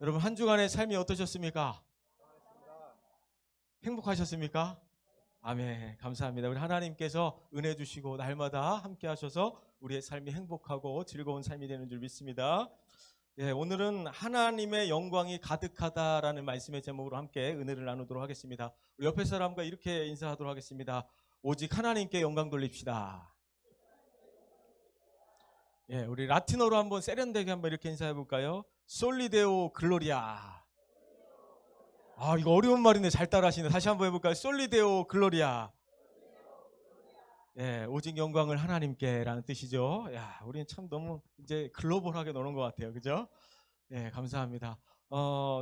여러분 한 주간의 삶이 어떠셨습니까? 행복하셨습니까? 아멘. 감사합니다. 우리 하나님께서 은혜 주시고 날마다 함께 하셔서 우리의 삶이 행복하고 즐거운 삶이 되는 줄 믿습니다. 예, 오늘은 하나님의 영광이 가득하다라는 말씀의 제목으로 함께 은혜를 나누도록 하겠습니다. 우리 옆에 사람과 이렇게 인사하도록 하겠습니다. 오직 하나님께 영광 돌립시다. 예, 우리 라틴어로 한번 세련되게 한번 이렇게 인사해 볼까요? 솔리데오 글로리아. 아, 이거 어려운 말인데 잘 따라하시네. 다시 한번 해볼까요? 솔리데오 글로리아. 예, 오직 영광을 하나님께라는 뜻이죠. 야, 우리는 참 너무 이제 글로벌하게 노는 것 같아요. 그죠? 예, 감사합니다.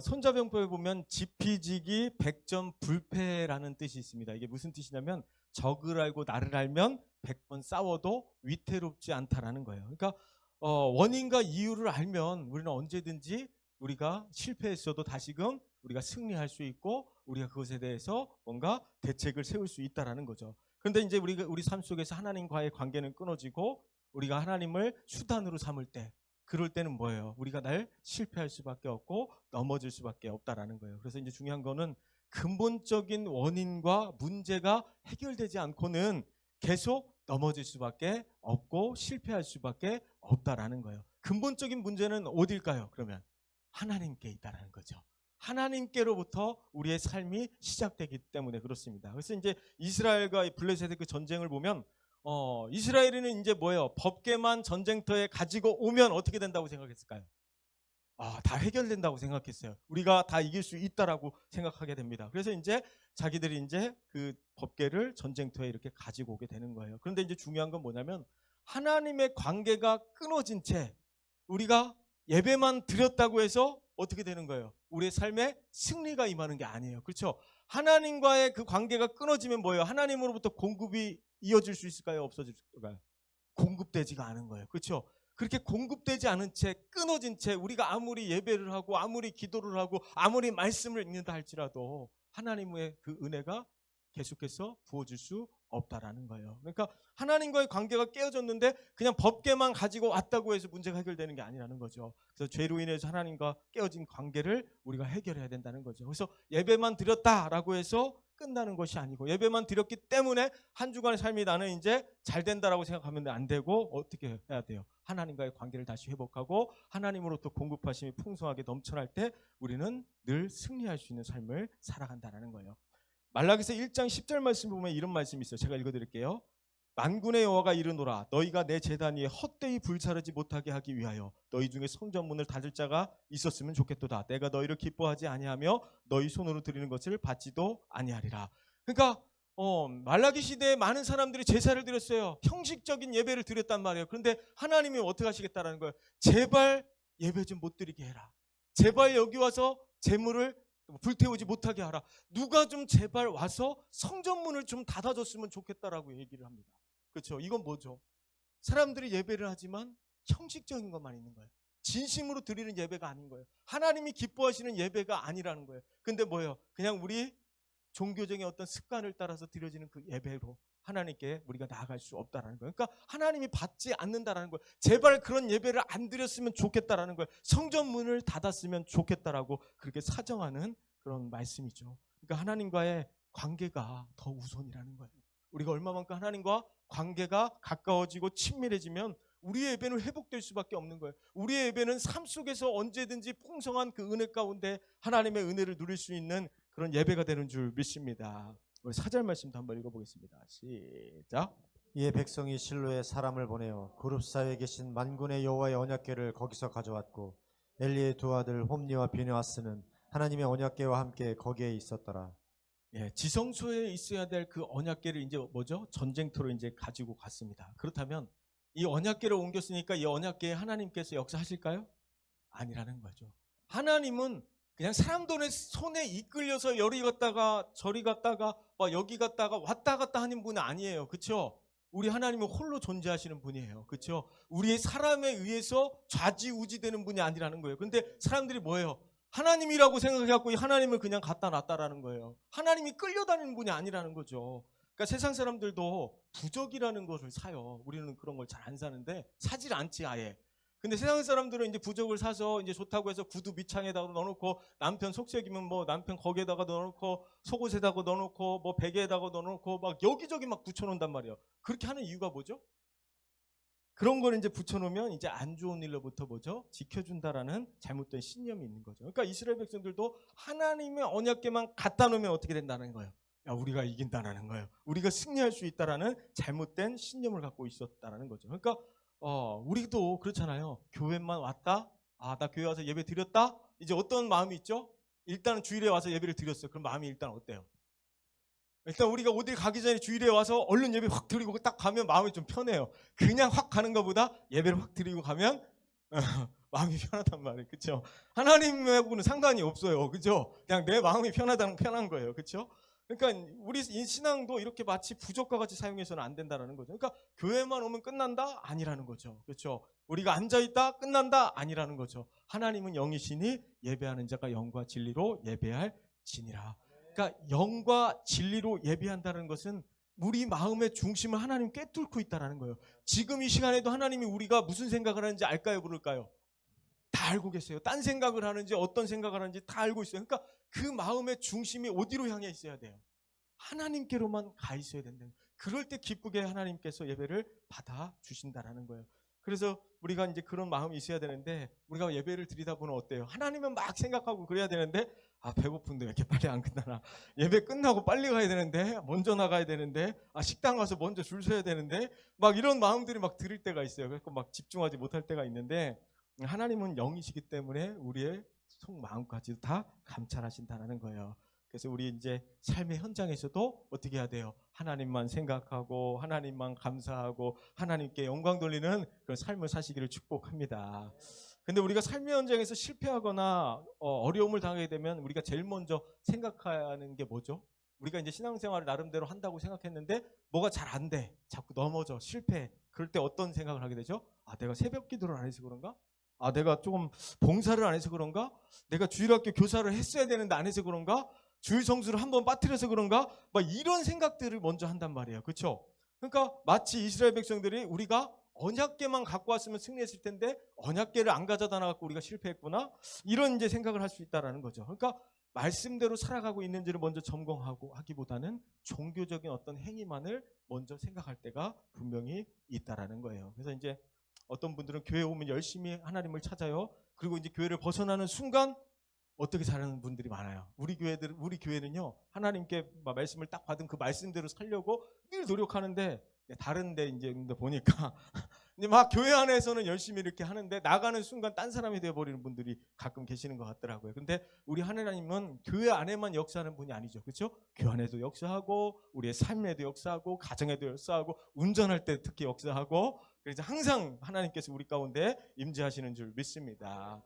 손자병법에 보면 지피지기 백전 불패라는 뜻이 있습니다. 이게 무슨 뜻이냐면 적을 알고 나를 알면 100번 싸워도 위태롭지 않다라는 거예요. 그러니까 원인과 이유를 알면 우리는 언제든지 우리가 실패했어도 다시금 우리가 승리할 수 있고 우리가 그것에 대해서 뭔가 대책을 세울 수 있다라는 거죠. 그런데 이제 우리 삶 속에서 하나님과의 관계는 끊어지고 우리가 하나님을 수단으로 삼을 때, 그럴 때는 뭐예요? 우리가 날 실패할 수밖에 없고 넘어질 수밖에 없다라는 거예요. 그래서 이제 중요한 거는 근본적인 원인과 문제가 해결되지 않고는 계속 넘어질 수밖에 없고 실패할 수밖에 없다라는 거예요. 근본적인 문제는 어딜까요? 그러면 하나님께 있다라는 거죠. 하나님께로부터 우리의 삶이 시작되기 때문에 그렇습니다. 그래서 이제 이스라엘과 블레셋의 그 전쟁을 보면 이스라엘은 이제 뭐예요? 법궤만 전쟁터에 가지고 오면 어떻게 된다고 생각했을까요? 다 해결된다고 생각했어요. 우리가 다 이길 수 있다라고 생각하게 됩니다. 그래서 이제 자기들이 이제 그 법궤를 전쟁터에 이렇게 가지고 오게 되는 거예요. 그런데 이제 중요한 건 뭐냐면 하나님의 관계가 끊어진 채 우리가 예배만 드렸다고 해서 어떻게 되는 거예요? 우리의 삶에 승리가 임하는 게 아니에요. 그렇죠? 하나님과의 그 관계가 끊어지면 뭐예요? 하나님으로부터 공급이 이어질 수 있을까요? 없어질까요? 공급되지가 않은 거예요. 그렇죠? 그렇게 공급되지 않은 채 끊어진 채 우리가 아무리 예배를 하고 아무리 기도를 하고 아무리 말씀을 읽는다 할지라도 하나님의 그 은혜가 계속해서 부어질 수 없다라는 거예요. 그러니까 하나님과의 관계가 깨어졌는데 그냥 법궤만 가지고 왔다고 해서 문제가 해결되는 게 아니라는 거죠. 그래서 죄로 인해서 하나님과 깨어진 관계를 우리가 해결해야 된다는 거죠. 그래서 예배만 드렸다라고 해서 끝나는 것이 아니고 예배만 드렸기 때문에 한 주간의 삶이 나는 이제 잘 된다라고 생각하면 안 되고 어떻게 해야 돼요? 하나님과의 관계를 다시 회복하고 하나님으로부터 공급하심이 풍성하게 넘쳐날 때 우리는 늘 승리할 수 있는 삶을 살아간다는 거예요. 말라기서 1장 10절 말씀 보면 이런 말씀이 있어요. 제가 읽어드릴게요. 만군의 여호와가 이르노라 너희가 내 제단 위에 헛되이 불사르지 못하게 하기 위하여 너희 중에 성전문을 닫을 자가 있었으면 좋겠도다. 내가 너희를 기뻐하지 아니하며 너희 손으로 드리는 것을 받지도 아니하리라. 그러니까 말라기 시대에 많은 사람들이 제사를 드렸어요. 형식적인 예배를 드렸단 말이에요. 그런데 하나님이 어떻게 하시겠다라는 거예요? 제발 예배 좀 못 드리게 해라. 제발 여기 와서 제물을 불태우지 못하게 하라. 누가 좀 제발 와서 성전문을 좀 닫아줬으면 좋겠다라고 얘기를 합니다. 그렇죠? 이건 뭐죠? 사람들이 예배를 하지만 형식적인 것만 있는 거예요. 진심으로 드리는 예배가 아닌 거예요. 하나님이 기뻐하시는 예배가 아니라는 거예요. 근데 뭐예요? 그냥 우리 종교적인 어떤 습관을 따라서 드려지는 그 예배로 하나님께 우리가 나아갈 수 없다라는 거예요. 그러니까 하나님이 받지 않는다라는 거예요. 제발 그런 예배를 안 드렸으면 좋겠다라는 거예요. 성전 문을 닫았으면 좋겠다라고 그렇게 사정하는 그런 말씀이죠. 그러니까 하나님과의 관계가 더 우선이라는 거예요. 우리가 얼마만큼 하나님과 관계가 가까워지고 친밀해지면 우리의 예배는 회복될 수밖에 없는 거예요. 우리의 예배는 삶 속에서 언제든지 풍성한 그 은혜 가운데 하나님의 은혜를 누릴 수 있는 그런 예배가 되는 줄 믿습니다. 우리 4절 말씀도 한번 읽어보겠습니다. 시작. 이에 백성이 실로에 사람을 보내어 그룹 사이에 계신 만군의 여호와의 언약궤를 거기서 가져왔고 엘리의 두 아들 홈니와 비느하스는 하나님의 언약궤와 함께 거기에 있었더라. 예, 지성소에 있어야 될 그 언약궤를 이제 뭐죠? 전쟁터로 이제 가지고 갔습니다. 그렇다면 이 언약궤를 옮겼으니까 이 언약궤에 하나님께서 역사하실까요? 아니라는 거죠. 하나님은 그냥 사람들의 손에 이끌려서 여기 갔다가 저리 갔다가 여기 갔다가 왔다 갔다 하는 분은 아니에요. 그렇죠? 우리 하나님은 홀로 존재하시는 분이에요. 그렇죠? 우리의 사람에 의해서 좌지우지되는 분이 아니라는 거예요. 그런데 사람들이 뭐예요? 하나님이라고 생각해갖고 하나님을 그냥 갖다 놨다라는 거예요. 하나님이 끌려다니는 분이 아니라는 거죠. 그러니까 세상 사람들도 부적이라는 것을 사요. 우리는 그런 걸 잘 안 사는데 사질 않지 아예. 근데 세상 사람들은 이제 부적을 사서 이제 좋다고 해서 구두 밑창에다가 넣어놓고 남편 속색이면 뭐 남편 거기에다가 넣어놓고 속옷에다가 넣어놓고 뭐 베개에다가 넣어놓고 막 여기저기 막 붙여놓는단 말이에요. 그렇게 하는 이유가 뭐죠? 그런 걸 이제 붙여놓으면 이제 안 좋은 일로부터 뭐죠? 지켜준다라는 잘못된 신념이 있는 거죠. 그러니까 이스라엘 백성들도 하나님의 언약궤만 갖다 놓으면 어떻게 된다는 거예요? 야, 우리가 이긴다라는 거예요. 우리가 승리할 수 있다라는 잘못된 신념을 갖고 있었다라는 거죠. 그러니까 우리도 그렇잖아요. 교회만 왔다. 나 교회 와서 예배 드렸다. 이제 어떤 마음이 있죠? 일단은 주일에 와서 예배를 드렸어요. 그럼 마음이 일단 어때요? 일단 우리가 어디 가기 전에 주일에 와서 얼른 예배 확 드리고 딱 가면 마음이 좀 편해요. 그냥 확 가는 것보다 예배를 확 드리고 가면 마음이 편하단 말이에요. 그렇죠? 하나님하고는 상관이 없어요. 그렇죠? 그냥 내 마음이 편한 거예요. 그렇죠? 그러니까 우리 이 신앙도 이렇게 마치 부적과 같이 사용해서는 안 된다라는 거죠. 그러니까 교회만 오면 끝난다? 아니라는 거죠. 그렇죠? 우리가 앉아 있다? 끝난다? 아니라는 거죠. 하나님은 영이시니 예배하는 자가 영과 진리로 예배할 지니라. 그러니까 영과 진리로 예배한다는 것은 우리 마음의 중심을 하나님 꿰뚫고 있다라는 거예요. 지금 이 시간에도 하나님이 우리가 무슨 생각을 하는지 알까요? 모를까요? 다 알고 계세요. 딴 생각을 하는지 어떤 생각을 하는지 다 알고 있어요. 그러니까 그 마음의 중심이 어디로 향해 있어야 돼요? 하나님께로만 가 있어야 된다. 그럴 때 기쁘게 하나님께서 예배를 받아 주신다라는 거예요. 그래서 우리가 이제 그런 마음이 있어야 되는데 우리가 예배를 드리다 보면 어때요? 하나님은 막 생각하고 그래야 되는데 배고픈데 왜 이렇게 빨리 안 끝나나? 예배 끝나고 빨리 가야 되는데 먼저 나가야 되는데 식당 가서 먼저 줄 서야 되는데 막 이런 마음들이 막 들을 때가 있어요. 그래서 막 집중하지 못할 때가 있는데 하나님은 영이시기 때문에 우리의 속마음까지 다 감찰하신다는 거예요. 그래서 우리 이제 삶의 현장에서도 어떻게 해야 돼요? 하나님만 생각하고 하나님만 감사하고 하나님께 영광 돌리는 그런 삶을 사시기를 축복합니다. 근데 우리가 삶의 현장에서 실패하거나 어려움을 당하게 되면 우리가 제일 먼저 생각하는 게 뭐죠? 우리가 이제 신앙생활을 나름대로 한다고 생각했는데 뭐가 잘 안 돼. 자꾸 넘어져. 실패해. 그럴 때 어떤 생각을 하게 되죠? 내가 새벽 기도를 안 해서 그런가? 내가 조금 봉사를 안 해서 그런가? 내가 주일학교 교사를 했어야 되는데 안 해서 그런가? 주일 성수를 한번 빠뜨려서 그런가? 막 이런 생각들을 먼저 한단 말이에요. 그렇죠? 그러니까 마치 이스라엘 백성들이 우리가 언약궤만 갖고 왔으면 승리했을 텐데 언약궤를 안 가져다 놔갖고 우리가 실패했구나. 이런 이제 생각을 할 수 있다라는 거죠. 그러니까 말씀대로 살아가고 있는지를 먼저 점검하고 하기보다는 종교적인 어떤 행위만을 먼저 생각할 때가 분명히 있다라는 거예요. 그래서 이제 어떤 분들은 교회 오면 열심히 하나님을 찾아요. 그리고 이제 교회를 벗어나는 순간 어떻게 사는 분들이 많아요. 우리 교회는요, 하나님께 말씀을 딱 받은 그 말씀대로 살려고 늘 노력하는데, 다른 데 이제 보니까, 이제 막 교회 안에서는 열심히 이렇게 하는데, 나가는 순간 딴 사람이 되어버리는 분들이 가끔 계시는 것 같더라고요. 근데 우리 하나님은 교회 안에만 역사하는 분이 아니죠. 그렇죠? 교회 안에도 역사하고, 우리의 삶에도 역사하고, 가정에도 역사하고, 운전할 때 특히 역사하고, 그래서 항상 하나님께서 우리 가운데 임재하시는 줄 믿습니다.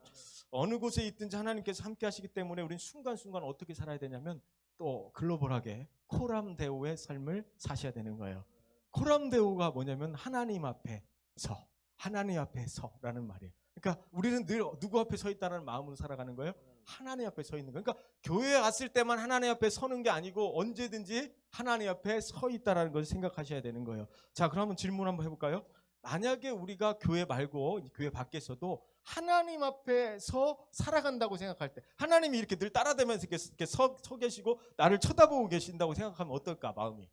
어느 곳에 있든지 하나님께서 함께 하시기 때문에 우리는 순간순간 어떻게 살아야 되냐면 또 글로벌하게 코람데오의 삶을 사셔야 되는 거예요. 코람데오가 뭐냐면 하나님 앞에 서라는 말이에요. 그러니까 우리는 늘 누구 앞에 서 있다는 마음으로 살아가는 거예요. 하나님 앞에 서 있는 거예요. 그러니까 교회에 왔을 때만 하나님 앞에 서는 게 아니고 언제든지 하나님 앞에 서 있다는 것을 생각하셔야 되는 거예요. 자, 그럼 질문 한번 해볼까요? 만약에 우리가 교회 말고 교회 밖에서도 하나님 앞에서 살아간다고 생각할 때 하나님이 이렇게 늘 따라다니면서 이렇게 서 계시고 나를 쳐다보고 계신다고 생각하면 어떨까? 마음이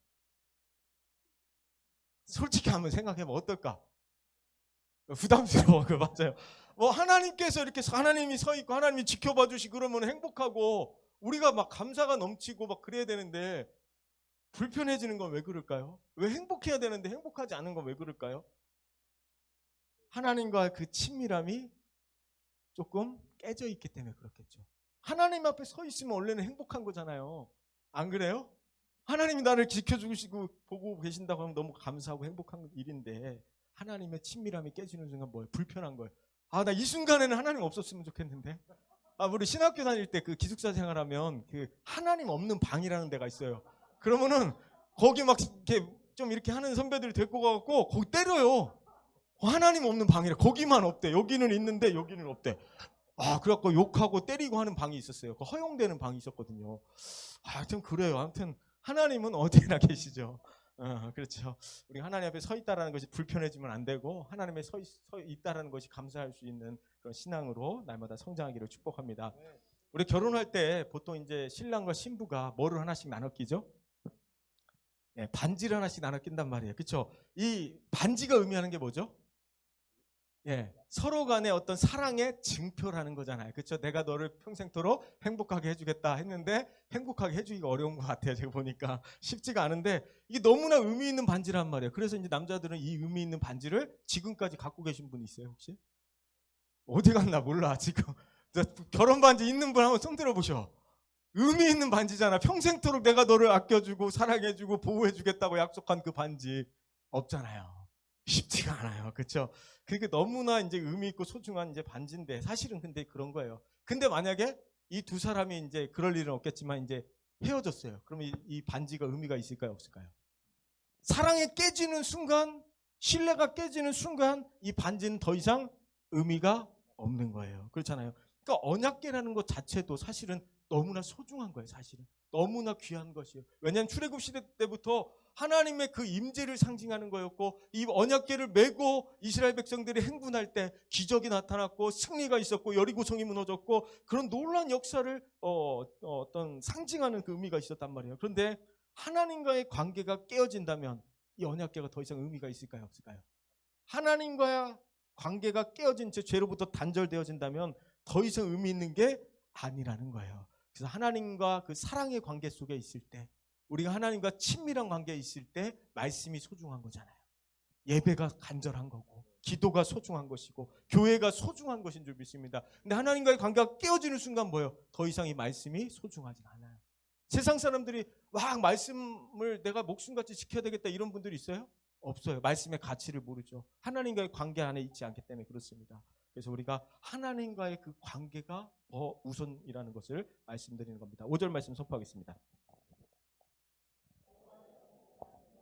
솔직히 한번 생각해보면 어떨까? 부담스러워. 맞아요. 하나님께서 이렇게 하나님이 서 있고 하나님이 지켜봐 주시고 그러면 행복하고 우리가 막 감사가 넘치고 막 그래야 되는데 불편해지는 건 왜 그럴까요? 왜 행복해야 되는데 행복하지 않은 건 왜 그럴까요? 하나님과 그 친밀함이 조금 깨져 있기 때문에 그렇겠죠. 하나님 앞에 서 있으면 원래는 행복한 거잖아요. 안 그래요? 하나님이 나를 지켜주시고 보고 계신다고 하면 너무 감사하고 행복한 일인데 하나님의 친밀함이 깨지는 순간 뭐예요? 불편한 거예요. 나 이 순간에는 하나님 없었으면 좋겠는데. 우리 신학교 다닐 때 그 기숙사 생활하면 그 하나님 없는 방이라는 데가 있어요. 그러면은 거기 막 이렇게 좀 이렇게 하는 선배들 데리고 가갖고 거기 때려요. 하나님 없는 방이래. 거기만 없대. 여기는 있는데 여기는 없대. 그래갖고 욕하고 때리고 하는 방이 있었어요. 그 허용되는 방이 있었거든요. 하여튼 그래요. 아무튼 하나님은 어디나 계시죠. 그렇죠. 우리 하나님 앞에 서 있다라는 것이 불편해지면 안 되고 하나님에 서 있다라는 것이 감사할 수 있는 그런 신앙으로 날마다 성장하기를 축복합니다. 우리 결혼할 때 보통 이제 신랑과 신부가 뭐를 하나씩 나눠 끼죠? 예, 반지를 하나씩 나눠 낀단 말이에요. 그렇죠? 이 반지가 의미하는 게 뭐죠? 예, 서로 간의 어떤 사랑의 증표라는 거잖아요. 그렇죠? 내가 너를 평생토록 행복하게 해주겠다 했는데 행복하게 해주기가 어려운 것 같아요. 제가 보니까 쉽지가 않은데 이게 너무나 의미 있는 반지란 말이에요. 그래서 이제 남자들은 이 의미 있는 반지를 지금까지 갖고 계신 분 있어요, 혹시? 어디 갔나 몰라 지금. 결혼 반지 있는 분 한번 손 들어보셔. 의미 있는 반지잖아. 평생토록 내가 너를 아껴주고 사랑해주고 보호해주겠다고 약속한 그 반지 없잖아요. 쉽지가 않아요. 그렇죠? 그게 너무나 이제 의미 있고 소중한 이제 반지인데 사실은 근데 그런 거예요. 근데 만약에 이 두 사람이 이제 그럴 일은 없겠지만 이제 헤어졌어요. 그러면 이 반지가 의미가 있을까요, 없을까요? 사랑이 깨지는 순간, 신뢰가 깨지는 순간 이 반지는 더 이상 의미가 없는 거예요. 그렇잖아요. 그러니까 언약궤라는 것 자체도 사실은 너무나 소중한 거예요. 사실은 너무나 귀한 것이에요. 왜냐하면 출애굽 시대 때부터 하나님의 그 임재를 상징하는 거였고 이 언약궤를 메고 이스라엘 백성들이 행군할 때 기적이 나타났고 승리가 있었고 여리고성이 무너졌고 그런 놀라운 역사를 어떤 상징하는 그 의미가 있었단 말이에요. 그런데 하나님과의 관계가 깨어진다면 이 언약궤가 더 이상 의미가 있을까요, 없을까요? 하나님과의 관계가 깨어진 채 죄로부터 단절되어진다면 더 이상 의미 있는 게 아니라는 거예요. 그래서 하나님과 그 사랑의 관계 속에 있을 때 우리가 하나님과 친밀한 관계에 있을 때 말씀이 소중한 거잖아요. 예배가 간절한 거고 기도가 소중한 것이고 교회가 소중한 것인 줄 믿습니다. 근데 하나님과의 관계가 깨어지는 순간 뭐예요? 더 이상 이 말씀이 소중하지 않아요. 세상 사람들이 막 말씀을 내가 목숨같이 지켜야 되겠다 이런 분들이 있어요? 없어요. 말씀의 가치를 모르죠. 하나님과의 관계 안에 있지 않기 때문에 그렇습니다. 그래서 우리가 하나님과의 그 관계가 더 우선이라는 것을 말씀드리는 겁니다. 5절 말씀 선포하겠습니다.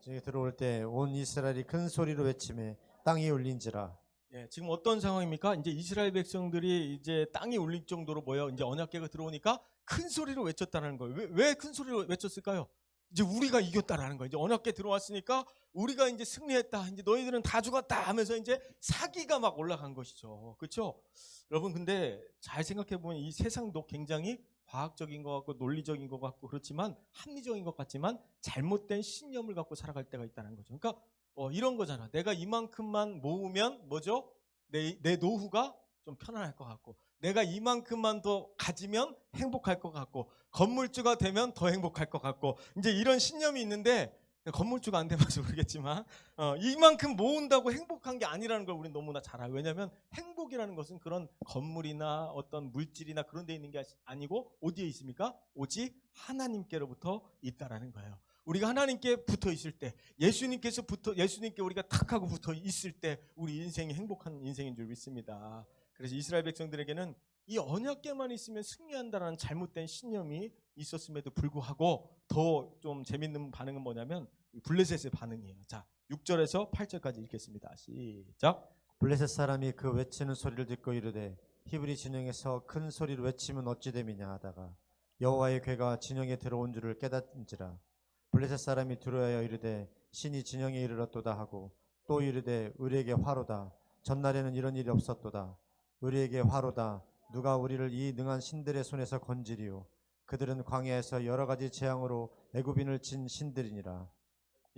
저기 들어올 때 온 이스라엘이 큰 소리로 외치매 땅이 울린지라. 예, 지금 어떤 상황입니까? 이제 이스라엘 백성들이 이제 땅이 울릴 정도로 뭐예요? 이제 언약궤가 들어오니까 큰 소리로 외쳤다는 거예요. 왜 큰 소리로 외쳤을까요? 이제 우리가 이겼다라는 거예요. 이제 언약궤 들어왔으니까 우리가 이제 승리했다. 이제 너희들은 다 죽었다 하면서 이제 사기가 막 올라간 것이죠. 그렇죠? 여러분 근데 잘 생각해 보면 이 세상도 굉장히 과학적인 것 같고 논리적인 것 같고 그렇지만 합리적인 것 같지만 잘못된 신념을 갖고 살아갈 때가 있다는 거죠. 그러니까 이런 거잖아. 내가 이만큼만 모으면 뭐죠? 내 노후가 좀 편안할 것 같고 내가 이만큼만 더 가지면 행복할 것 같고 건물주가 되면 더 행복할 것 같고 이제 이런 신념이 있는데 건물주가 안 돼봐서 모르겠지만 이만큼 모은다고 행복한 게 아니라는 걸 우리는 너무나 잘 알아요. 왜냐하면 행복이라는 것은 그런 건물이나 어떤 물질이나 그런 데 있는 게 아니고 어디에 있습니까? 오직 하나님께로부터 있다라는 거예요. 우리가 하나님께 붙어 있을 때 예수님께 우리가 탁 하고 붙어 있을 때 우리 인생이 행복한 인생인 줄 믿습니다. 그래서 이스라엘 백성들에게는 이 언약궤만 있으면 승리한다라는 잘못된 신념이 있었음에도 불구하고 더 좀 재밌는 반응은 뭐냐면 블레셋의 반응이에요. 자, 6절에서 8절까지 읽겠습니다. 시작. 블레셋 사람이 그 외치는 소리를 듣고 이르되 히브리 진영에서 큰 소리로 외치면 어찌 됨이냐 하다가 여호와의 궤가 진영에 들어온 줄을 깨닫은지라. 블레셋 사람이 두려워하여 이르되 신이 진영에 이르렀도다 하고 또 이르되 우리에게 화로다. 전날에는 이런 일이 없었도다. 우리에게 화로다. 누가 우리를 이 능한 신들의 손에서 건지리요. 그들은 광야에서 여러 가지 재앙으로 애굽인을 친 신들이니라.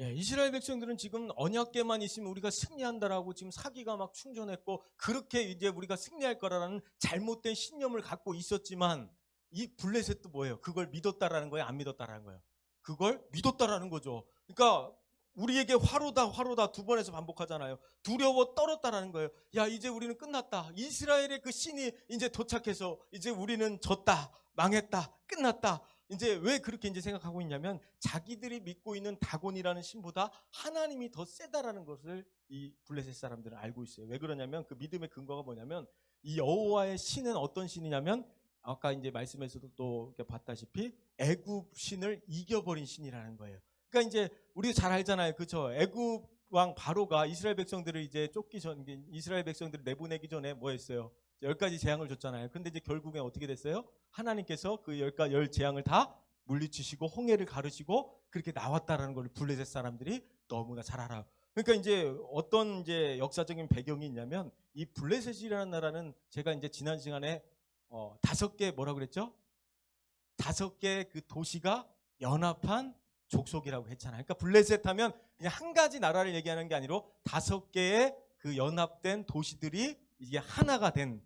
예, 이스라엘 백성들은 지금 언약궤만 있으면 우리가 승리한다라고 지금 사기가 막 충전했고 그렇게 이제 우리가 승리할 거라는 잘못된 신념을 갖고 있었지만 이 블레셋도 뭐예요? 그걸 믿었다라는 거예요? 안 믿었다라는 거예요? 그걸 믿었다라는 거죠. 그러니까 우리에게 화로다 두 번에서 반복하잖아요. 두려워 떨었다라는 거예요. 야, 이제 우리는 끝났다. 이스라엘의 그 신이 이제 도착해서 이제 우리는 졌다, 망했다, 끝났다. 이제 왜 그렇게 이제 생각하고 있냐면 자기들이 믿고 있는 다곤이라는 신보다 하나님이 더 세다라는 것을 이 블레셋 사람들은 알고 있어요. 왜 그러냐면 그 믿음의 근거가 뭐냐면 이 여호와의 신은 어떤 신이냐면 아까 이제 말씀에서도 또 이렇게 봤다시피 애굽 신을 이겨버린 신이라는 거예요. 그러니까 이제 우리가 잘 알잖아요. 그렇죠? 애굽 왕 바로가 이스라엘 백성들을 이제 이스라엘 백성들을 내보내기 전에 뭐 했어요? 10가지 재앙을 줬잖아요. 근데 이제 결국에 어떻게 됐어요? 하나님께서 그 10재앙을 다 물리치시고 홍해를 가르시고 그렇게 나왔다라는 걸 블레셋 사람들이 너무나 잘 알아요. 그러니까 이제 어떤 이제 역사적인 배경이 있냐면 이 블레셋이라는 나라는 제가 이제 지난 시간에 5개 뭐라고 그랬죠? 5개 그 도시가 연합한 족속이라고 했잖아요. 그러니까 블레셋 하면 그냥 한 가지 나라를 얘기하는 게 아니라 5개의 그 연합된 도시들이 이게 하나가 된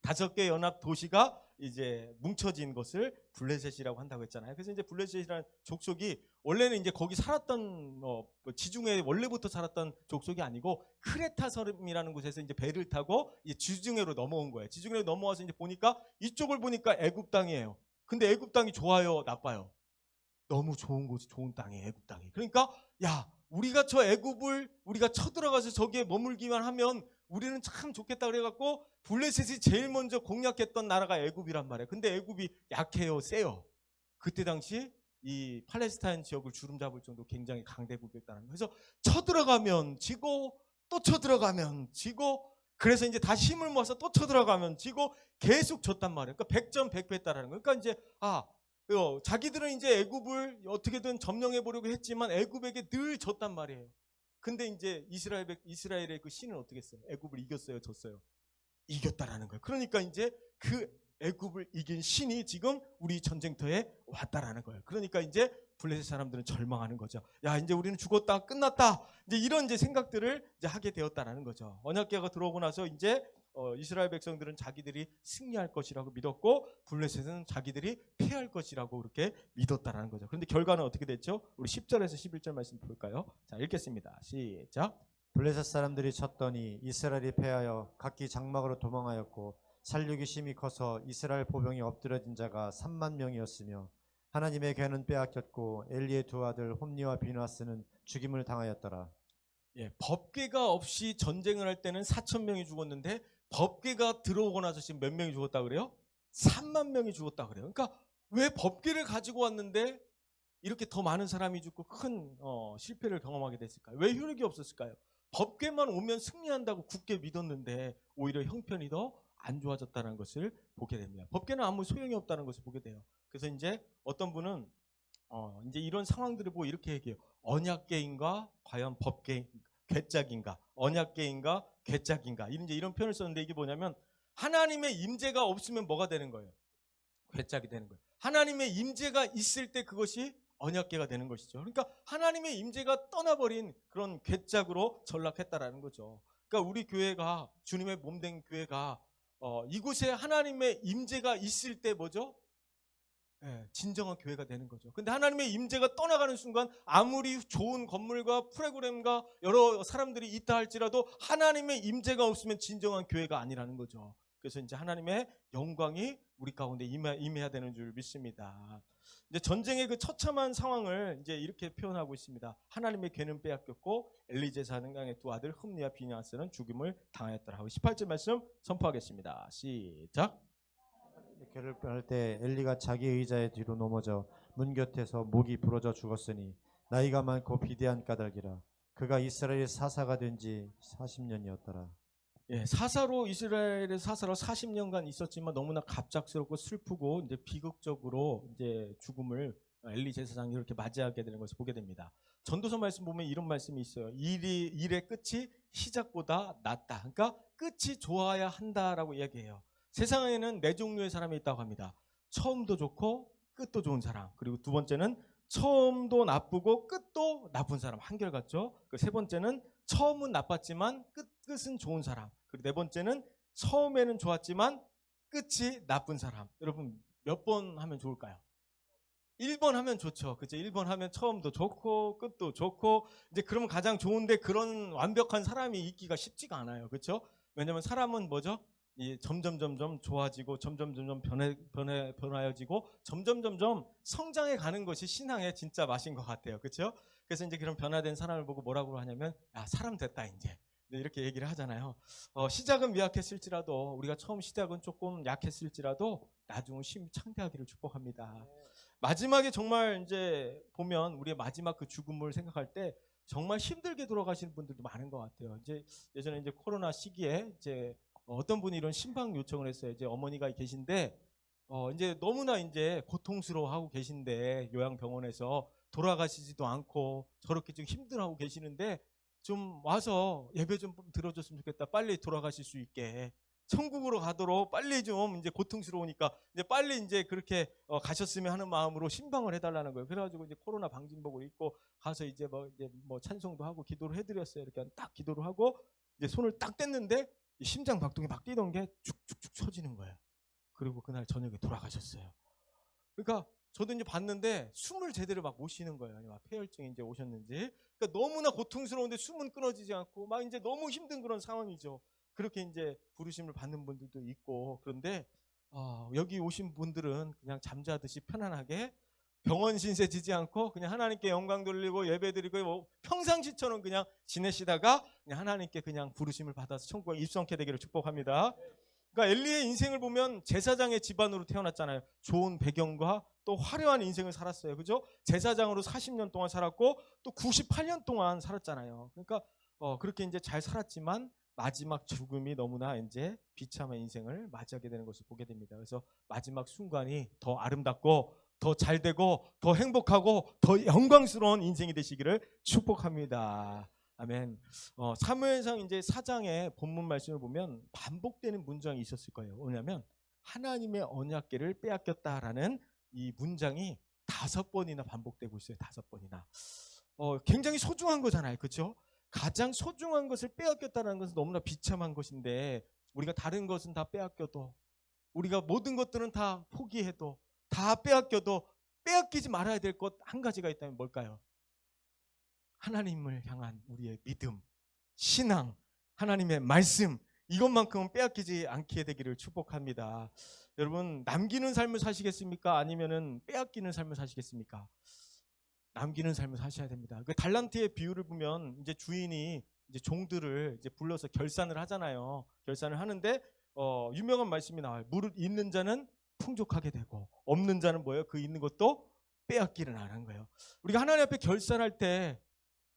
5개 연합 도시가 이제 뭉쳐진 것을 블레셋이라고 한다고 했잖아요. 그래서 이제 블레셋이라는 족속이 원래는 이제 거기 살았던 그 지중해 원래부터 살았던 족속이 아니고 크레타 섬이라는 곳에서 이제 배를 타고 이제 지중해로 넘어온 거예요. 지중해로 넘어와서 이제 보니까 이쪽을 보니까 애굽 땅이에요. 근데 애굽 땅이 좋아요, 나빠요? 너무 좋은 곳이 좋은 땅이에요, 애굽 땅이. 그러니까 야, 우리가 저 애굽을 우리가 쳐들어가서 저기에 머물기만 하면 우리는 참 좋겠다 그래갖고 블레셋이 제일 먼저 공략했던 나라가 애굽이란 말이에요. 근데 애굽이 약해요, 세요. 그때 당시 이 팔레스타인 지역을 주름잡을 정도 굉장히 강대국이었다는 거예요. 그래서 쳐들어가면 지고 또 쳐들어가면 지고 그래서 이제 다시 힘을 모아서 또 쳐들어가면 지고 계속 졌단 말이에요. 그러니까 100점 100패했다라는 거예요. 그러니까 이제 자기들은 이제 애굽을 어떻게든 점령해 보려고 했지만 애굽에게 늘 졌단 말이에요. 근데 이제 이스라엘의 그 신은 어떻게 했어요? 애굽을 이겼어요, 졌어요? 이겼다라는 거예요. 그러니까 이제 그 애굽을 이긴 신이 지금 우리 전쟁터에 왔다라는 거예요. 그러니까 이제 블레셋 사람들은 절망하는 거죠. 야, 이제 우리는 죽었다, 끝났다. 이제 이런 이제 생각들을 이제 하게 되었다라는 거죠. 언약궤가 들어오고 나서 이제 이스라엘 백성들은 자기들이 승리할 것이라고 믿었고 블레셋은 자기들이 패할 것이라고 그렇게 믿었다라는 거죠. 그런데 결과는 어떻게 됐죠? 우리 10절에서 11절 말씀 볼까요? 자, 읽겠습니다. 시작. 블레셋 사람들이 쳤더니 이스라엘이 패하여 각기 장막으로 도망하였고 살육이 심히 커서 이스라엘 보병이 엎드려진 자가 3만 명이었으며 하나님의 괴는 빼앗겼고 엘리의 두 아들 홈니와 비누아스는 죽임을 당하였더라. 예, 법궤가 없이 전쟁을 할 때는 4천 명이 죽었는데 법궤가 들어오고 나서 지금 몇 명이 죽었다 그래요? 3만 명이 죽었다 그래요. 그러니까 왜 법궤를 가지고 왔는데 이렇게 더 많은 사람이 죽고 큰 실패를 경험하게 됐을까요? 왜 효력이 없었을까요? 법궤만 오면 승리한다고 굳게 믿었는데 오히려 형편이 더 안 좋아졌다는 것을 보게 됩니다. 법궤는 아무 소용이 없다는 것을 보게 돼요. 그래서 이제 어떤 분은 이제 이런 상황들을 보고 이렇게 얘기해요. 언약궤인가 과연 법궤 괴짝인가? 언약궤인가 괴짝인가? 이런 표현을 썼는데 이게 뭐냐면 하나님의 임재가 없으면 뭐가 되는 거예요? 괴짝이 되는 거예요. 하나님의 임재가 있을 때 그것이 언약궤가 되는 것이죠. 그러니까 하나님의 임재가 떠나버린 그런 괴짝으로 전락했다라는 거죠. 그러니까 우리 교회가 주님의 몸된 교회가 이곳에 하나님의 임재가 있을 때 뭐죠? 예, 진정한 교회가 되는 거죠. 근데 하나님의 임재가 떠나가는 순간 아무리 좋은 건물과 프로그램과 여러 사람들이 있다 할지라도 하나님의 임재가 없으면 진정한 교회가 아니라는 거죠. 그래서 이제 하나님의 영광이 우리 가운데 임해야 되는 줄 믿습니다. 이제 전쟁의 그 처참한 상황을 이제 이렇게 표현하고 있습니다. 하나님의 괴는 빼앗겼고 엘리 제사장의 두 아들 흠니와 비냐스는 죽임을 당하였더라. 18절 말씀 선포하겠습니다. 시작. 괴를 빼할 때 엘리가 자기 의자의 뒤로 넘어져 문 곁에서 목이 부러져 죽었으니 나이가 많고 비대한 까닭이라. 그가 이스라엘의 사사가 된 지 40년이었더라. 예, 이스라엘의 사사로 40년간 있었지만 너무나 갑작스럽고 슬프고 이제 비극적으로 이제 죽음을 엘리 제사장이 이렇게 맞이하게 되는 것을 보게 됩니다. 전도서 말씀 보면 이런 말씀이 있어요. 일의 끝이 시작보다 낫다. 그러니까 끝이 좋아야 한다라고 이야기해요. 세상에는 네 종류의 사람이 있다고 합니다. 처음도 좋고 끝도 좋은 사람. 그리고 두 번째는 처음도 나쁘고 끝도 나쁜 사람. 한결같죠. 그 세 번째는 처음은 나빴지만 끝은 좋은 사람. 그리고 네 번째는 처음에는 좋았지만 끝이 나쁜 사람. 여러분 몇 번 하면 좋을까요? 1번 하면 좋죠. 그죠? 1번 하면 처음도 좋고 끝도 좋고 이제 그러면 가장 좋은데 그런 완벽한 사람이 있기가 쉽지가 않아요. 그렇죠? 왜냐면 사람은 뭐죠? 점점 좋아지고 점점 변화해지고 점점 성장해 가는 것이 신앙의 진짜 맛인 것 같아요. 그렇죠? 그래서 이제 그런 변화된 사람을 보고 뭐라고 하냐면 사람 됐다 이제. 이렇게 얘기를 하잖아요. 시작은 미약했을지라도 우리가 처음 시작은 조금 약했을지라도 나중은 힘이 창대하기를 축복합니다. 마지막에 정말 이제 보면 우리의 마지막 그 죽음을 생각할 때 정말 힘들게 돌아가시는 분들도 많은 것 같아요. 이제 예전에 이제 코로나 시기에 이제 어떤 분이 이런 신방 요청을 했어요. 이제 어머니가 계신데 이제 너무나 이제 고통스러워하고 계신데 요양병원에서 돌아가시지도 않고 저렇게 좀 힘들어하고 계시는데 좀 와서 예배 좀 들어줬으면 좋겠다. 빨리 돌아가실 수 있게. 천국으로 가도록 빨리 좀 이제 고통스러우니까 이제 빨리 이제 그렇게 가셨으면 하는 마음으로 신방을 해달라는 거예요. 그래가지고 이제 코로나 방진복을 입고 가서 이제 뭐 찬송도 하고 기도를 해드렸어요. 이렇게 딱 기도를 하고 이제 손을 딱 뗐는데 이 심장 박동이 막 뛰던 게 축축축 쳐지는 거예요. 그리고 그날 저녁에 돌아가셨어요. 그러니까 저도 이제 봤는데 숨을 제대로 막 못 쉬는 거예요. 막 폐혈증이 이제 오셨는지. 그러니까 너무나 고통스러운데 숨은 끊어지지 않고 막 이제 너무 힘든 그런 상황이죠. 그렇게 이제 부르심을 받는 분들도 있고 그런데 여기 오신 분들은 그냥 잠자듯이 편안하게 병원 신세 지지 않고 그냥 하나님께 영광 돌리고 예배드리고 뭐 평상시처럼 그냥 지내시다가 그냥 하나님께 그냥 부르심을 받아서 천국에 입성케 되기를 축복합니다. 그러니까 엘리의 인생을 보면 제사장의 집안으로 태어났잖아요. 좋은 배경과 또 화려한 인생을 살았어요. 그죠? 제사장으로 40년 동안 살았고 또 98년 동안 살았잖아요. 그러니까 그렇게 이제 잘 살았지만 마지막 죽음이 너무나 이제 비참한 인생을 맞이하게 되는 것을 보게 됩니다. 그래서 마지막 순간이 더 아름답고 더 잘되고 더 행복하고 더 영광스러운 인생이 되시기를 축복합니다. 아멘. 사무엘상 이제 4장의 본문 말씀을 보면 반복되는 문장이 있었을 거예요. 왜냐하면 하나님의 언약궤를 빼앗겼다라는 이 문장이 5번이나 반복되고 있어요. 5번이나. 굉장히 소중한 거잖아요. 그렇죠? 가장 소중한 것을 빼앗겼다는 것은 너무나 비참한 것인데 우리가 다른 것은 다 빼앗겨도 우리가 모든 것들은 다 포기해도 다 빼앗겨도 빼앗기지 말아야 될 것 한 가지가 있다면 뭘까요? 하나님을 향한 우리의 믿음, 신앙, 하나님의 말씀 이것만큼은 빼앗기지 않게 되기를 축복합니다. 여러분 남기는 삶을 사시겠습니까? 아니면은 빼앗기는 삶을 사시겠습니까? 남기는 삶을 사셔야 됩니다. 그 달란트의 비유를 보면 이제 주인이 이제 종들을 이제 불러서 결산을 하잖아요. 결산을 하는데 유명한 말씀이 나와요. 무릇 있는 자는 풍족하게 되고 없는 자는 뭐예요? 그 있는 것도 빼앗기는 안 한 거예요. 우리가 하나님 앞에 결산할 때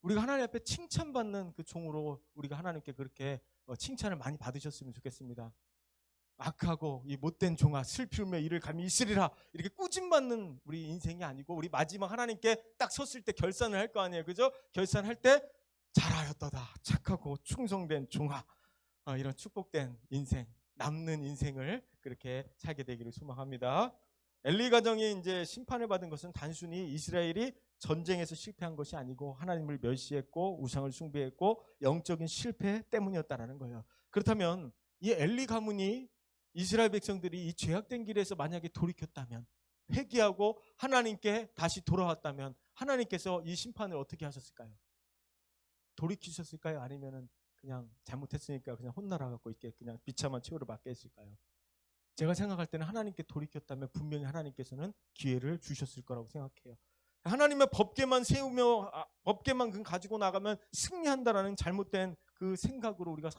우리가 하나님 앞에 칭찬받는 그 종으로 우리가 하나님께 그렇게 칭찬을 많이 받으셨으면 좋겠습니다. 악하고 이 못된 종아 슬피우며 이를 감히 있으리라 이렇게 꾸짖받는 우리 인생이 아니고 우리 마지막 하나님께 딱 섰을 때 결산을 할 거 아니에요. 그죠? 결산할 때 잘하였도다 착하고 충성된 종아 이런 축복된 인생 남는 인생을 그렇게 살게 되기를 소망합니다. 엘리 가정이 이제 심판을 받은 것은 단순히 이스라엘이 전쟁에서 실패한 것이 아니고 하나님을 멸시했고 우상을 숭배했고 영적인 실패 때문이었다라는 거예요. 그렇다면 이 엘리 가문이 이스라엘 백성들이 이 죄악된 길에서 만약에 돌이켰다면 회개하고 하나님께 다시 돌아왔다면 하나님께서 이 심판을 어떻게 하셨을까요? 돌이키셨을까요? 아니면은 그냥 잘못했으니까 그냥 혼나라 갖고 이렇게 그냥 비참한 최후를 맞게 했을까요? 제가 생각할 때는 하나님께 돌이켰다면 분명히 하나님께서는 기회를 주셨을 거라고 생각해요. 하나님의 법궤만 세우며 법궤만 가지고 나가면 승리한다라는 잘못된 그 생각으로 우리가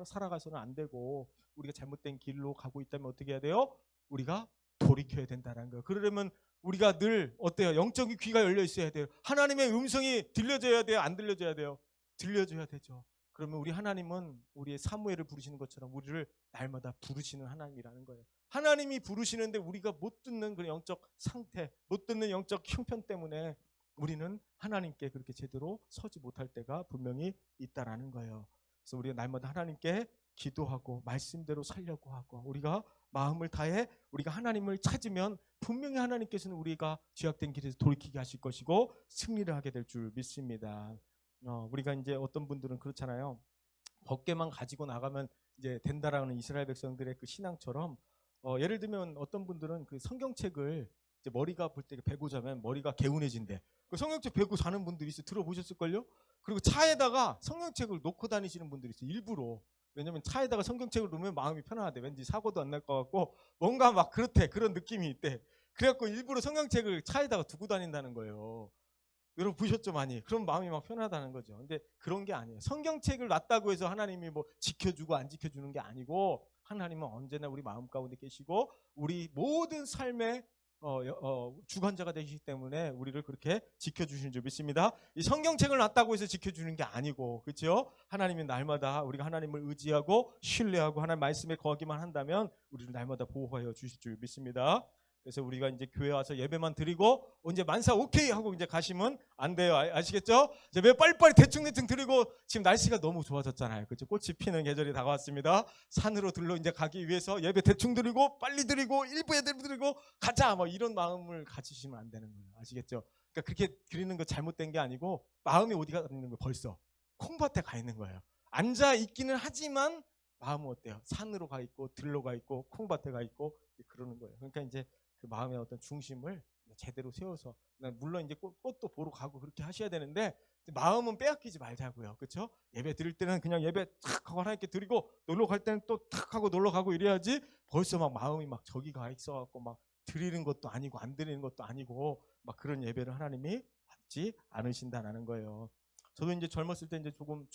살아가서는 안 되고 우리가 잘못된 길로 가고 있다면 어떻게 해야 돼요? 우리가 돌이켜야 된다는 거예요. 그러려면 우리가 늘 어때요? 영적인 귀가 열려 있어야 돼요. 하나님의 음성이 들려줘야 돼요? 안 들려줘야 돼요? 들려줘야 되죠. 그러면 우리 하나님은 우리의 사무엘을 부르시는 것처럼 우리를 날마다 부르시는 하나님이라는 거예요. 하나님이 부르시는데 우리가 못 듣는 그런 영적 상태, 못 듣는 영적 형편 때문에 우리는 하나님께 그렇게 제대로 서지 못할 때가 분명히 있다라는 거예요. 그래서 우리가 날마다 하나님께 기도하고 말씀대로 살려고 하고 우리가 마음을 다해 우리가 하나님을 찾으면 분명히 하나님께서는 우리가 죄악된 길에서 돌이키게 하실 것이고 승리를 하게 될 줄 믿습니다. 우리가 이제 어떤 분들은 그렇잖아요. 법궤만 가지고 나가면 이제 된다라는 이스라엘 백성들의 그 신앙처럼 예를 들면 어떤 분들은 그 성경책을 이제 머리가 볼 때 베고 자면 머리가 개운해진대. 그 성경책 베고 자는 분들이 있어 들어보셨을걸요? 그리고 차에다가 성경책을 놓고 다니시는 분들이 있어 일부러. 왜냐면 차에다가 성경책을 놓으면 마음이 편안하대. 왠지 사고도 안 날 것 같고 뭔가 막 그렇대. 그런 느낌이 있대. 그래갖고 일부러 성경책을 차에다가 두고 다닌다는 거예요. 여러분 보셨죠 많이? 그럼 마음이 막 편하다는 거죠. 근데 그런 게 아니에요. 성경책을 놨다고 해서 하나님이 뭐 지켜주고 안 지켜주는 게 아니고 하나님은 언제나 우리 마음 가운데 계시고 우리 모든 삶에 주관자가 되시기 때문에 우리를 그렇게 지켜주시는 줄 믿습니다. 이 성경책을 놨다고 해서 지켜주는 게 아니고, 그렇죠? 하나님이 날마다 우리가 하나님을 의지하고 신뢰하고 하나님 말씀에 거하기만 한다면 우리를 날마다 보호하여 주실 줄 믿습니다. 그래서 우리가 이제 교회 와서 예배만 드리고 이제 만사 오케이 하고 이제 가시면 안 돼요. 아시겠죠? 이제 왜 빨리빨리 대충 드리고, 지금 날씨가 너무 좋아졌잖아요. 그렇죠? 꽃이 피는 계절이 다가왔습니다. 산으로 들러 이제 가기 위해서 예배 대충 드리고 빨리 드리고 일부 예배 드리고 가자 뭐 이런 마음을 가지시면 안 되는 거예요. 아시겠죠? 그러니까 그렇게 드리는 거 잘못된 게 아니고 마음이 어디가 있는 거예요? 벌써 콩밭에 가 있는 거예요. 앉아 있기는 하지만 마음은 어때요? 산으로 가 있고 들로 가 있고 콩밭에 가 있고 그러는 거예요. 그러니까 이제 그 마음의 어떤 중심을 제대로 세워서, 물론 이제 꽃도 보러 가고 그렇게 하셔야 되는데 마음은 빼앗기지 말자고요. 그렇죠? 예배 드릴 때는 그냥 예배 탁 하고 하나님께 드리고 놀러 갈 때는 또 탁 하고 놀러 가고 이래야지, 벌써 막 마음이 막 저기 가 있어 갖고 막 드리는 것도 아니고 안 드리는 것도 아니고 막 그런 예배를 하나님이 받지 않으신다라는 거예요. 저도 이제 젊었을 때 이제 조금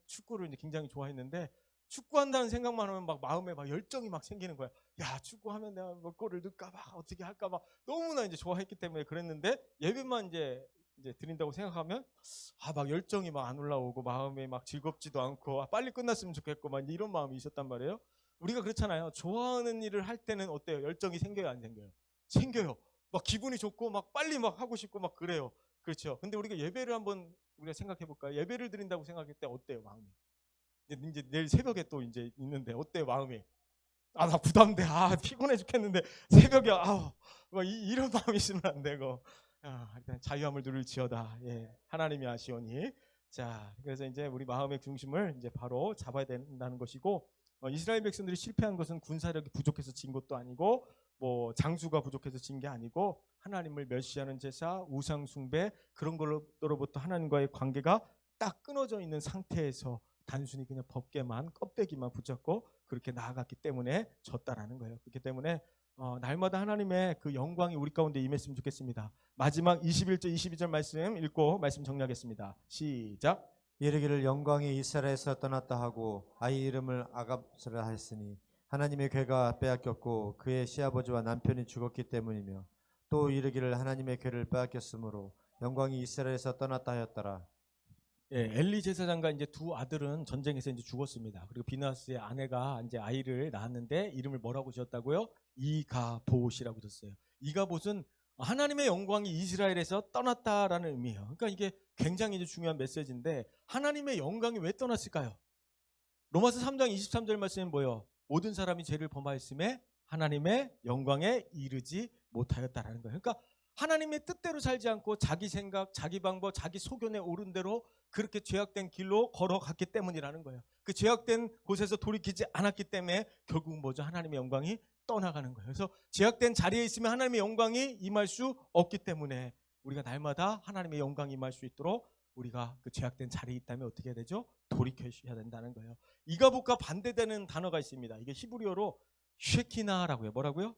축구를 이제 굉장히 좋아했는데, 축구한다는 생각만 하면 막 마음에 막 열정이 막 생기는 거야. 야, 축구하면 내가 뭐 골을 넣을까 봐 어떻게 할까 막 너무나 이제 좋아했기 때문에 그랬는데, 예배만 이제 드린다고 생각하면 막 열정이 막 안 올라오고 마음에 막 즐겁지도 않고 빨리 끝났으면 좋겠고 막 이런 마음이 있었단 말이에요. 우리가 그렇잖아요. 좋아하는 일을 할 때는 어때요? 열정이 생겨요, 안 생겨요? 생겨요. 막 기분이 좋고 막 빨리 막 하고 싶고 막 그래요. 그렇죠? 근데 우리가 예배를 한번 우리가 생각해 볼까요? 예배를 드린다고 생각할 때 어때요, 마음이? 이제 내일 새벽에 또 이제 있는데 어때요, 마음이? 나 부담돼. 피곤해 죽겠는데 새벽에 막 이런 마음이 있으면 안 되고, 일단 자유함을 누릴지어다. 예, 하나님이 아시오니. 자, 그래서 이제 우리 마음의 중심을 이제 바로 잡아야 된다는 것이고, 이스라엘 백성들이 실패한 것은 군사력이 부족해서 진 것도 아니고 뭐 장수가 부족해서 진 게 아니고, 하나님을 멸시하는 제사, 우상 숭배 그런 걸로부터 하나님과의 관계가 딱 끊어져 있는 상태에서 단순히 그냥 법계만 껍데기만 붙잡고 그렇게 나아갔기 때문에 졌다라는 거예요. 그렇기 때문에 날마다 하나님의 그 영광이 우리 가운데 임했으면 좋겠습니다. 마지막 21절 22절 말씀 읽고 말씀 정리하겠습니다. 시작. 이르기를 영광이 이스라엘에서 떠났다 하고 아이 이름을 아갑스라 했으니 하나님의 괴가 빼앗겼고 그의 시아버지와 남편이 죽었기 때문이며, 또 이르기를 하나님의 괴를 빼앗겼으므로 영광이 이스라엘에서 떠났다 하였더라. 예, 엘리 제사장과 이제 두 아들은 전쟁에서 이제 죽었습니다. 그리고 비나스의 아내가 이제 아이를 낳았는데 이름을 뭐라고 지었다고요? 이가봇이라고 졌어요. 이가봇은 하나님의 영광이 이스라엘에서 떠났다라는 의미예요. 그러니까 이게 굉장히 이제 중요한 메시지인데, 하나님의 영광이 왜 떠났을까요? 로마서 3장 23절 말씀은 뭐예요? 모든 사람이 죄를 범하였음에 하나님의 영광에 이르지 못하였다라는 거예요. 그러니까 하나님의 뜻대로 살지 않고 자기 생각, 자기 방법, 자기 소견에 오른 대로 그렇게 죄악된 길로 걸어갔기 때문이라는 거예요. 그 죄악된 곳에서 돌이키지 않았기 때문에 결국은 뭐죠? 하나님의 영광이 떠나가는 거예요. 그래서 죄악된 자리에 있으면 하나님의 영광이 임할 수 없기 때문에 우리가 날마다 하나님의 영광이 임할 수 있도록 우리가 그 죄악된 자리에 있다면 어떻게 해야 되죠? 돌이켜야 된다는 거예요. 이가봇과 반대되는 단어가 있습니다. 이게 히브리어로 쉐키나라고요. 뭐라고요?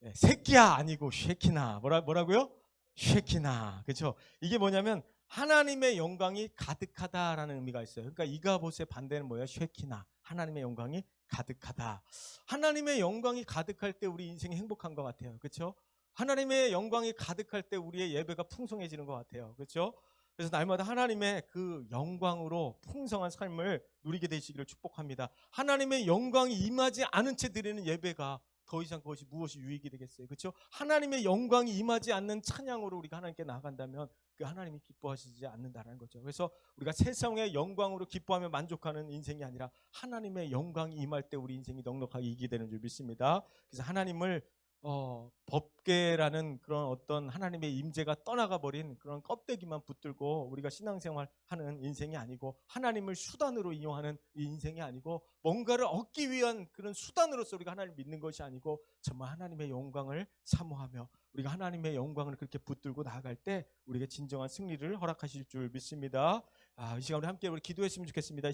네, 새끼야 아니고 쉐키나. 뭐라고요? 쉐키나. 그렇죠? 이게 뭐냐면 하나님의 영광이 가득하다라는 의미가 있어요. 그러니까 이가봇의 반대는 뭐예요? 쉐키나. 하나님의 영광이 가득하다. 하나님의 영광이 가득할 때 우리 인생이 행복한 것 같아요. 그렇죠? 하나님의 영광이 가득할 때 우리의 예배가 풍성해지는 것 같아요. 그렇죠? 그래서 날마다 하나님의 그 영광으로 풍성한 삶을 누리게 되시기를 축복합니다. 하나님의 영광이 임하지 않은 채 드리는 예배가 더 이상 그것이 무엇이 유익이 되겠어요? 그렇죠? 하나님의 영광이 임하지 않는 찬양으로 우리가 하나님께 나아간다면 그 하나님이 기뻐하시지 않는다는 거죠. 그래서 우리가 세상의 영광으로 기뻐하며 만족하는 인생이 아니라 하나님의 영광이 임할 때 우리 인생이 넉넉하게 이기게 되는 줄 믿습니다. 그래서 하나님을 법계라는 그런 어떤 하나님의 임재가 떠나가 버린 그런 껍데기만 붙들고 우리가 신앙생활하는 인생이 아니고, 하나님을 수단으로 이용하는 이 인생이 아니고, 뭔가를 얻기 위한 그런 수단으로서 우리가 하나님을 믿는 것이 아니고 정말 하나님의 영광을 사모하며 우리가 하나님의 영광을 그렇게 붙들고 나아갈 때 우리에게 진정한 승리를 허락하실 줄 믿습니다. 이 시간 우리 함께 기도했으면 좋겠습니다.